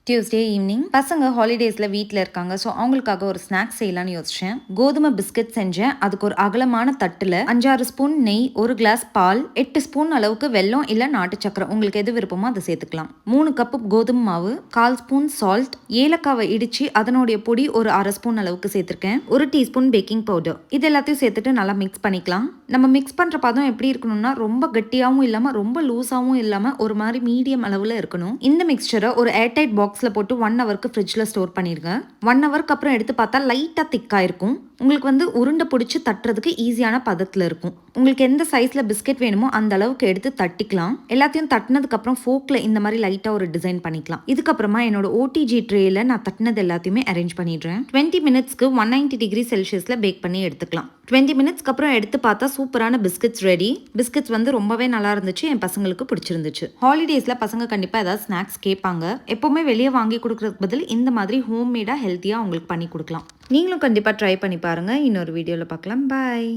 Tuesday evening பசங்க ஹாலிடேஸில் வீட்டில் இருக்காங்க. ஸோ அவங்களுக்காக ஒரு ஸ்நாக்ஸ் செய்யலான்னு யோசிச்சேன். கோதுமை பிஸ்கட் செஞ்சேன். அதுக்கு ஒரு அகலமான தட்டில் 5-6 ஸ்பூன் நெய், 1 கிளாஸ் பால், 8 ஸ்பூன் அளவுக்கு வெல்லம் இல்லை நாட்டு சக்கரை, உங்களுக்கு எது விருப்பமோ அதை சேர்த்துக்கலாம். 3 கப்பு கோதுமை மாவு, 1/4 ஸ்பூன் சால்ட், ஏலக்காவை இடிச்சு அதனுடைய பொடி ஒரு 1/2 ஸ்பூன் அளவுக்கு சேர்த்துருக்கேன். 1 டீஸ்பூன் பேக்கிங் பவுடர். இது எல்லாத்தையும் சேர்த்துட்டு நல்லா மிக்ஸ் பண்ணிக்கலாம். நம்ம மிக்ஸ் பண்ணுற பதம் எப்படி இருக்கணும்னா ரொம்ப கட்டியாகவும் இல்லாமல் ரொம்ப லூஸாகவும் இல்லாமல் ஒரு மாதிரி மீடியம் அளவில் இருக்கணும். இந்த மிக்சரை ஒரு ஏர்டைட் பாக்ஸில் போட்டு 1 ஹவருக்கு ஃப்ரிட்ஜில் ஸ்டோர் பண்ணிடுங்க. 1 ஹவருக்கு அப்புறம் எடுத்து பார்த்தா லைட்டாக திக்காக இருக்கும். உங்களுக்கு உருண்டை பிடிச்சி தட்டுறதுக்கு ஈஸியான பதத்தில் இருக்கும். உங்களுக்கு எந்த சைஸில் பிஸ்கெட் வேணுமோ அந்த அளவுக்கு எடுத்து தட்டிக்கலாம். எல்லாத்தையும் தட்டினதுக்கப்புறம் ஃபோக்கில் இந்த மாதிரி லைட்டாக ஒரு டிசைன் பண்ணிக்கலாம். இதுக்கப்புறமா என்னோட ஓடிஜி ட்ரேயில் நான் தட்டினது எல்லாத்தையுமே அரேஞ்ச் பண்ணிடுறேன். 20 மினிட்ஸ்க்கு 190 டிகிரி செல்சியஸில் பேக் பண்ணி எடுத்துக்கலாம். 20 மினிட்ஸ்க்கு அப்புறம் எடுத்து பார்த்தா சூப்பரான பிஸ்கெட்ஸ் ரெடி. பிஸ்கெட்ஸ் ரொம்பவே நல்லா இருந்துச்சு. என் பசங்களுக்கு பிடிச்சிருந்துச்சு. ஹாலிடேஸில் பசங்க கண்டிப்பாக ஏதாவது ஸ்நாக்ஸ் கேட்பாங்க. எப்போவுமே வெளியே வாங்கி கொடுக்கறதுக்கு பதில் இந்த மாதிரி ஹோம்மேடாக ஹெல்த்தியாக அவங்களுக்கு பண்ணி கொடுக்கலாம். நீங்களும் கண்டிப்பாக ட்ரை பண்ணி பாருங்கள். இன்னொரு வீடியோவில் பார்க்கலாம். பாய்.